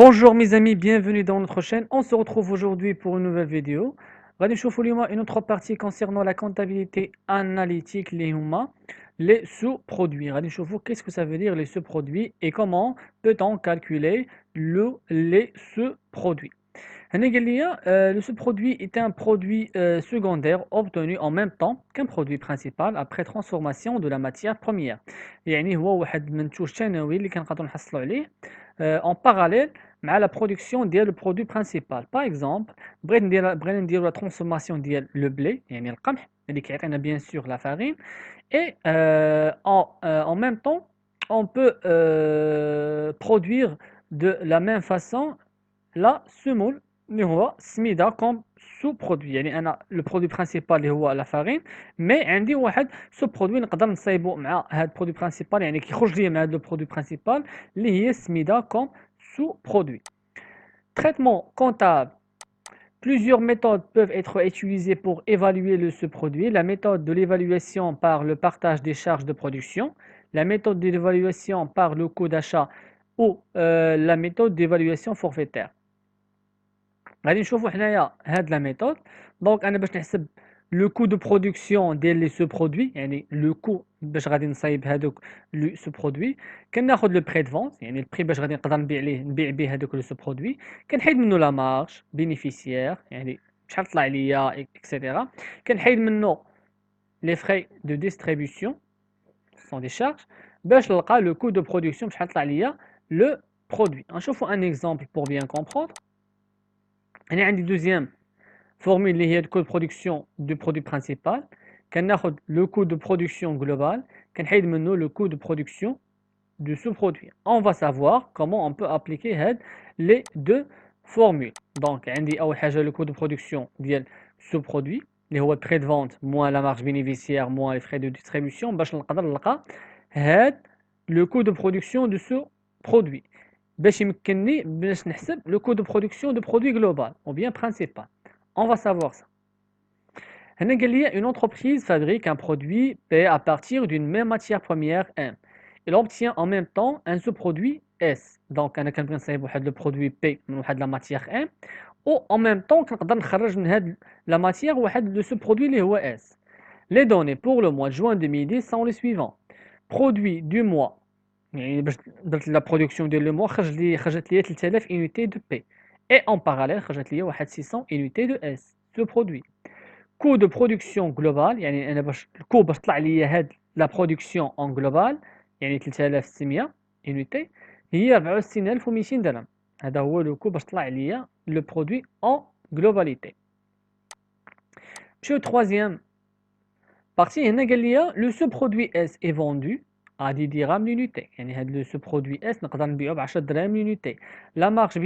Bonjour mes amis, bienvenue dans notre chaîne. On se retrouve aujourd'hui pour une nouvelle vidéo. غادي نشوفوا اليوم une autre partie concernant la comptabilité analytique اللي هما les sous-produits. غادي نشوفوا qu'est-ce que ça veut dire les sous-produits et comment peut-on calculer les sous-produits. هنا قال لي le sous-produit est un produit secondaire obtenu en même temps qu'un produit principal après transformation de la matière première. يعني هو واحد المنتوج ثانوي اللي كنقدروا نحصلوا عليه en parallèle مع la production ديال le produit principal. Par exemple, بغينا نديروا la transformation ديال le blé يعني القمح اللي كيعطينا bien sûr la farine et en même temps on peut produire de la même façon la semoule اللي هو سميده comme sous-produit. يعني انا le produit principal اللي هو la farine mais عندي واحد sous-produit نقدر نصايبو مع هذا البرودوي principal يعني كيخرج لي مع هذا البرودوي principal اللي هي سميده comme sous-produit. Traitement comptable. Plusieurs méthodes peuvent être utilisées pour évaluer ce produit. La méthode de l'évaluation par le partage des charges de production, la méthode de l'évaluation par le coût d'achat ou la méthode d'évaluation forfaitaire. غادي نشوفوا حنايا هاد لا ميثود. دونك انا باش نحسب لو كو دو برودكسيون ديال لي سو برودوي يعني لو كو باش غادي نصايب هادوك لو سو برودوي كناخذ لو بري دو فونت يعني البري باش غادي نقدر نبيع به هادوك لو سو برودوي كنحيد منه لا مارج بينيفيسيير يعني شحال طلع ليا اكسيتيرا كنحيد منه لي فري دو ديستريبيسيون سون دي شارج باش نلقى لو كو دو برودكسيون شحال طلع ليا لو برودوي. نشوفوا ان اكزامبل بور بيان كومبروندر. انا عندي دوزيام formule اللي هي le coût de production du produit principal كناخذ le coût de production global كنحيد منه le coût de production du sous-produit. On va savoir comment on peut appliquer les deux formules. Donc عندي أول حاجة le coût de production ديال sous-produit اللي هو prix de vente moins la marge bénéficiaire moins les frais de distribution باش نقدر نلقى le coût de production de sous-produit باش يمكنني باش نحسب le coût de production de produit global ou bien principal. On va savoir ça. Une entreprise fabrique un produit P à partir d'une même matière première M. Elle obtient en même temps un sous-produit S. Donc, on a le produit P de la matière M. Ou en même temps, on a la matière de ce produit S. Les données pour le mois de juin 2010 sont les suivants. Produit du mois. La production de le mois, خرجت لي 3000 unités de P. Et en parallèle, خرجت لي 600 unités de S. Ce produit. Coût de production global يعني انا باش الكو باش طلع لي هاد لا برودكسيون اون جلوبال يعني 3600 يونيتي هي 64200 درهم. هذا هو لو كو باش طلع لي لو برودوي اون جلوباليتي. نمشيو troisième partie. هنا قال لي لو سو برودوي اس اي فوندو à 10 درهم l'unité. يعني هاد لو سو برودوي اس نقدر نبيعو ب 10 درهم l'unité. La marge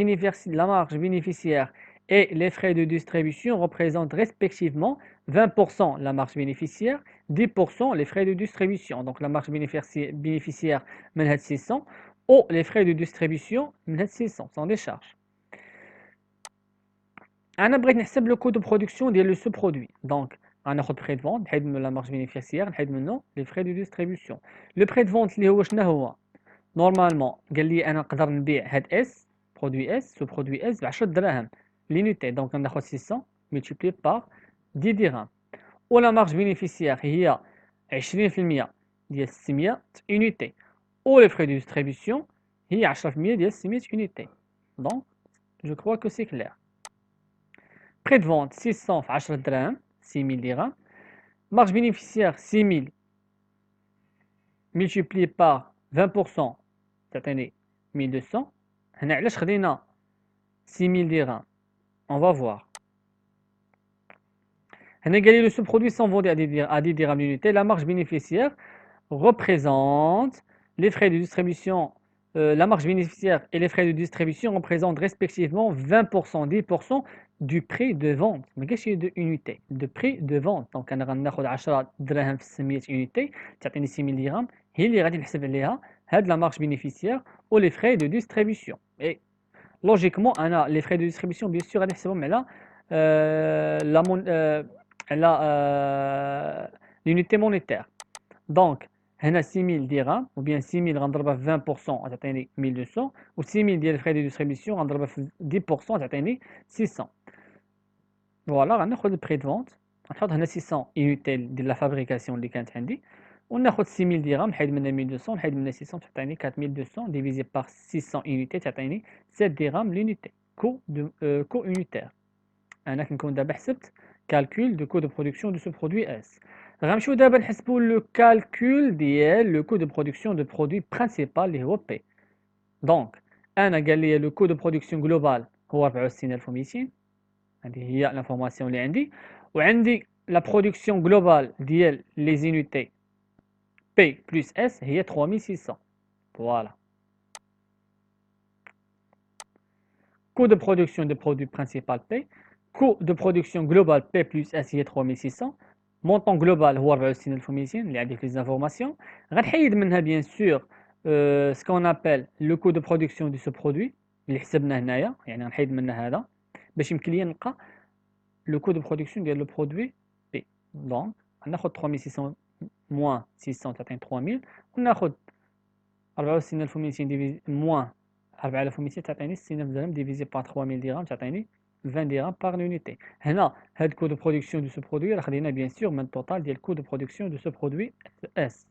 bénéficiaire et les frais de distribution représentent respectivement 20% la marge bénéficiaire, 10% les frais de distribution. Donc la marge bénéficiaire من 600 ou les frais de distribution من 600 sont des charges. انا بغيت نحسب لو كو دو برودكسيون ديال لو سو برودوي. دونك غناخذ بري دو فونت نحيد منه لا مارج بينيفيسيير نحيد منه لي فري دو ديستريبيسيون. لو بري دو فونت اللي هو شنو هو نورمالمون قال لي انا نقدر نبيع هاد اس برودوي اس سو برودوي اس ب 10 دراهم لينيتي. دونك غناخذ 600 ملتيبلي بار 10 درهم. ولا مارج بينيفيسيير هي 20% ديال 600 يونيتي و لي فري دو ديستريبيسيون هي 10% ديال 600 يونيتي. دونك جو كروا كو سي كلير. Prix de vente 600 في 10 دراهم 6000 درهم. Marge bénéficiaire 6000 multiplié par 20% تعطيني 1200. هنا علاش خدينا 6000 درهم on va voir. هنا قال لي le sous-produit sont vendus à 10 dirhams l'unité. La marge bénéficiaire représente les frais de distribution. La marge bénéficiaire et les frais de distribution représentent respectivement 20%, 10% du prix de vente. Mais qu'est-ce que de unité de prix de vente. Donc انا غناخذ 10 دراهم في 600 unité تعطيني 6000 درهم هي اللي غادي نحسب عليها هاد la marge bénéficiaire ou les frais de distribution. Et logiquement انا les frais de distribution bien sûr غادي نحسبهم على l'unité monétaire. Donc هنا 6000 درهم ou bien 6000 غنضربها في 20% غتعطيني 1200 و 6000 ديال الفري دو ديستريبيسيون غنضربها في 10% تعطيني 600. فوالا غناخد البري دو فونت غنحط هنا 600 يونيتي ديال لا فابريكاسيون اللي كانت عندي وناخد 6000 درهم نحيد منها 1200 نحيد منها 600 تعطيني 4200 ديفيزي بار 600 يونيتي تعطيني 7 درهم لونيتي كو كو يونيتير. انا كنكون دابا حسبت calcul de coût de production de ce produit S. غنمشيو دابا نحسبوا لو كالكول ديال لو كو دو برودكسيون دو برودوي برينسيبال اللي هو بي. دونك انا قال لي لو كو دو برودكسيون جلوبال هو 64200 هذه هي لانفورماسيون اللي عندي وعندي لا برودكسيون جلوبال ديال لي زينيتي بي بلس اس هي 3600. فوالا coût de production de produit principal P, coût de production global P plus S هي 3600 montant global هو 64200 اللي عندي les informations غنحيد منها bien sûr ce qu'on appelle le coût de production de ce produit اللي حسبناه هنايا يعني غنحيد منها هذا باش يمكن لي نلقى le coût de production ديال le produit P. donc غناخد 3600 moins 600 تعطيني 3000 وناخد 64200 ديفيزي moins 4200 تعطيني 6000 درهم ديفيزي بار 3000 درهم تعطيني 20 درهم بار لونيتي. هنا هاد كو دو برودكسيون دو سو برودوي راه خدينا بيان سور من التوتال ديال كو دو برودكسيون دو سو برودوي اس.